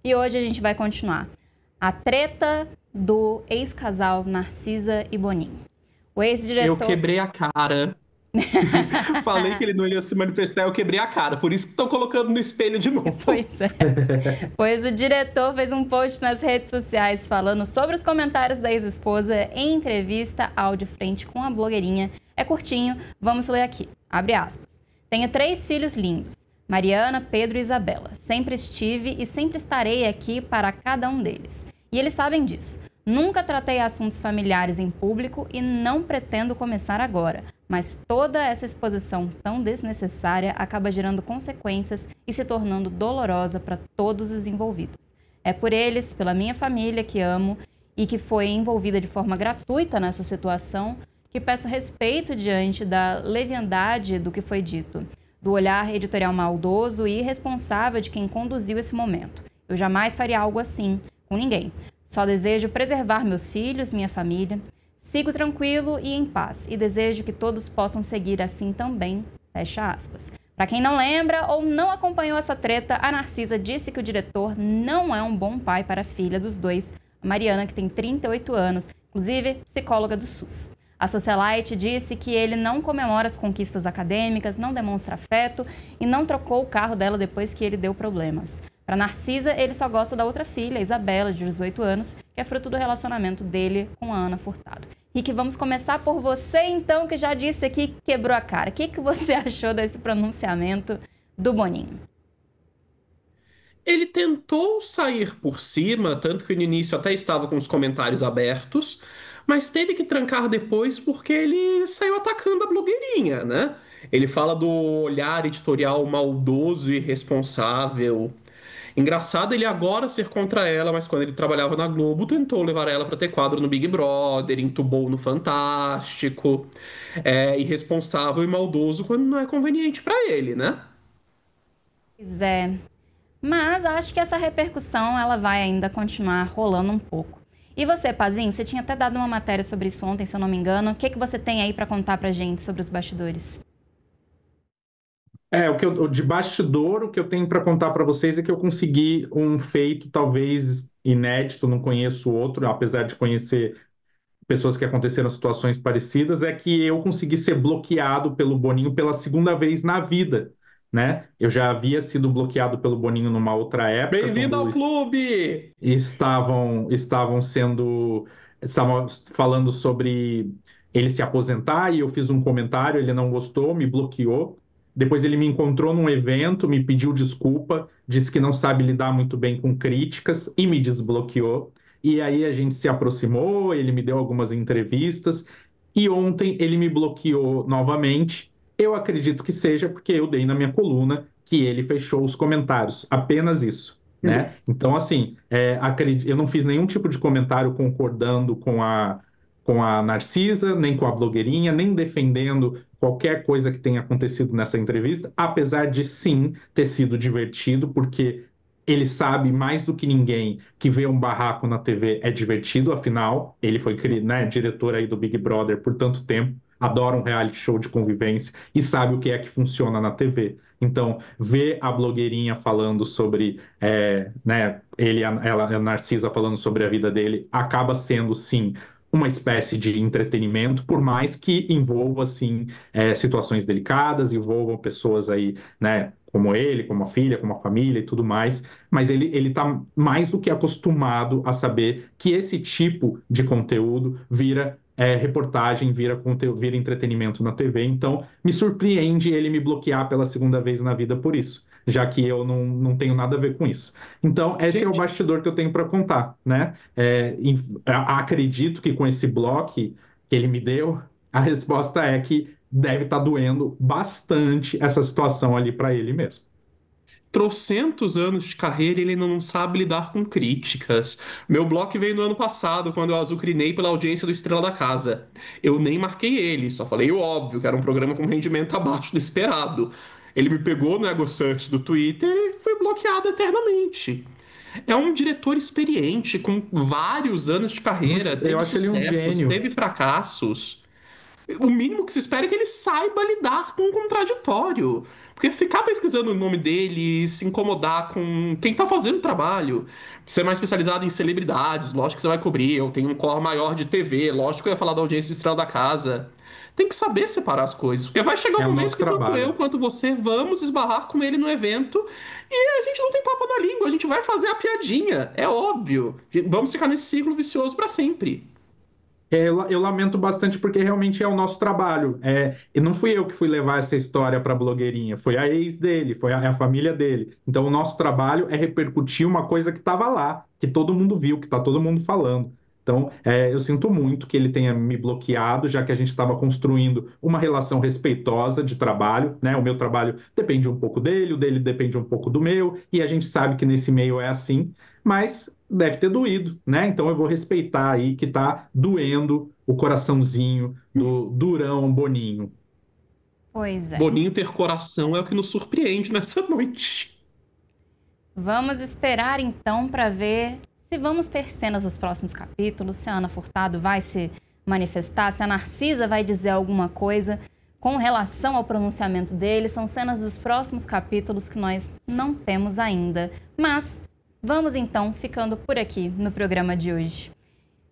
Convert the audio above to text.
e hoje a gente vai continuar a treta do ex-casal Narcisa e Boninho. O ex-diretor... Eu quebrei a cara. Falei que ele não ia se manifestar, eu quebrei a cara. Por isso que estão colocando no espelho de novo. Pois é. Pois o diretor fez um post nas redes sociais falando sobre os comentários da ex-esposa em entrevista áudio frente com a blogueirinha. É curtinho, vamos ler aqui. Abre aspas. Tenho 3 filhos lindos, Mariana, Pedro e Isabela. Sempre estive e sempre estarei aqui para cada um deles. E eles sabem disso. Nunca tratei assuntos familiares em público e não pretendo começar agora. Mas toda essa exposição tão desnecessária acaba gerando consequências e se tornando dolorosa para todos os envolvidos. É por eles, pela minha família que amo e que foi envolvida de forma gratuita nessa situação, que peço respeito diante da leviandade do que foi dito, do olhar editorial maldoso e irresponsável de quem conduziu esse momento. Eu jamais faria algo assim com ninguém. Só desejo preservar meus filhos, minha família. Sigo tranquilo e em paz e desejo que todos possam seguir assim também. Fecha aspas. Para quem não lembra ou não acompanhou essa treta, a Narcisa disse que o diretor não é um bom pai para a filha dos dois, a Mariana, que tem 38 anos, inclusive psicóloga do SUS. A socialite disse que ele não comemora as conquistas acadêmicas, não demonstra afeto e não trocou o carro dela depois que ele deu problemas. Para Narcisa, ele só gosta da outra filha, Isabela, de 18 anos, que é fruto do relacionamento dele com a Ana Furtado. Rick, vamos começar por você, então, que já disse aqui que quebrou a cara. O que você achou desse pronunciamento do Boninho? Ele tentou sair por cima, tanto que no início até estava com os comentários abertos, mas teve que trancar depois porque ele saiu atacando a blogueirinha, né? Ele fala do olhar editorial maldoso e irresponsável. Engraçado ele agora ser contra ela, mas quando ele trabalhava na Globo, tentou levar ela para ter quadro no Big Brother, entubou no Fantástico. É irresponsável e maldoso quando não é conveniente para ele, né? Pois é. Mas acho que essa repercussão ela vai ainda continuar rolando um pouco. E você, Pazinho, você tinha até dado uma matéria sobre isso ontem, se eu não me engano. O que você tem aí para contar pra gente sobre os bastidores? De bastidor, o que eu tenho para contar para vocês é que eu consegui um feito talvez inédito, não conheço outro, apesar de conhecer pessoas que aconteceram situações parecidas, é que eu consegui ser bloqueado pelo Boninho pela segunda vez na vida, né? Eu já havia sido bloqueado pelo Boninho numa outra época, Bem-vindo quando ao clube! estavam falando sobre ele se aposentar e eu fiz um comentário, ele não gostou, me bloqueou. Depois ele me encontrou num evento, me pediu desculpa, disse que não sabe lidar muito bem com críticas e me desbloqueou. E aí a gente se aproximou, ele me deu algumas entrevistas e ontem ele me bloqueou novamente. Eu acredito que seja porque eu dei na minha coluna que ele fechou os comentários, apenas isso, né? Então, assim, eu não fiz nenhum tipo de comentário concordando com a Narcisa, nem com a blogueirinha, nem defendendo qualquer coisa que tenha acontecido nessa entrevista, apesar de sim ter sido divertido, porque ele sabe mais do que ninguém que ver um barraco na TV é divertido, afinal, ele foi, né, diretor aí do Big Brother por tanto tempo, adora um reality show de convivência e sabe o que é que funciona na TV. Então, ver a blogueirinha falando sobre, né, a Narcisa falando sobre a vida dele, acaba sendo, sim, uma espécie de entretenimento, por mais que envolva, assim, situações delicadas, envolvam pessoas aí, né, como ele, como a filha, como a família e tudo mais, mas ele está mais do que acostumado a saber que esse tipo de conteúdo vira reportagem, vira conteúdo, vira entretenimento na TV. Então, me surpreende ele me bloquear pela segunda vez na vida por isso, já que eu não tenho nada a ver com isso. Então, esse é o Gente, bastidor que eu tenho para contar, né? Acredito que com esse bloco que ele me deu, a resposta é que deve estar doendo bastante essa situação ali para ele mesmo. trocentos anos de carreira e ele não sabe lidar com críticas. Meu bloco veio no ano passado, quando eu azucrinei pela audiência do Estrela da Casa. Eu nem marquei ele, só falei o óbvio, que era um programa com rendimento abaixo do esperado. Ele me pegou no Ego Search do Twitter e foi bloqueado eternamente. É um diretor experiente, com vários anos de carreira, Eu teve acho ele um sucessos, gênio. teve fracassos. O mínimo que se espera é que ele saiba lidar com o contraditório. Porque ficar pesquisando o nome dele e se incomodar com quem tá fazendo o trabalho, ser mais especializado em celebridades, lógico que você vai cobrir. Eu tenho um core maior de TV, lógico que eu ia falar da audiência do Estrela da Casa. Tem que saber separar as coisas, porque vai chegar um É o momento nosso que tanto eu trabalho. quanto você vamos esbarrar com ele no evento e a gente não tem papo na língua, a gente vai fazer a piadinha, é óbvio. Vamos ficar nesse ciclo vicioso pra sempre. Eu lamento bastante porque realmente é o nosso trabalho. E não fui eu que fui levar essa história para a blogueirinha, foi a ex dele, foi a família dele. Então, o nosso trabalho é repercutir uma coisa que estava lá, que todo mundo viu, que está todo mundo falando. Então, eu sinto muito que ele tenha me bloqueado, já que a gente estava construindo uma relação respeitosa de trabalho, né? O meu trabalho depende um pouco dele, o dele depende um pouco do meu, e a gente sabe que nesse meio é assim, mas deve ter doído, né? Então eu vou respeitar aí que tá doendo o coraçãozinho do Durão Boninho. Pois é. Boninho ter coração é o que nos surpreende nessa noite. Vamos esperar então para ver se vamos ter cenas dos próximos capítulos, se a Ana Furtado vai se manifestar, se a Narcisa vai dizer alguma coisa com relação ao pronunciamento dele. São cenas dos próximos capítulos que nós não temos ainda. Mas vamos então ficando por aqui no programa de hoje.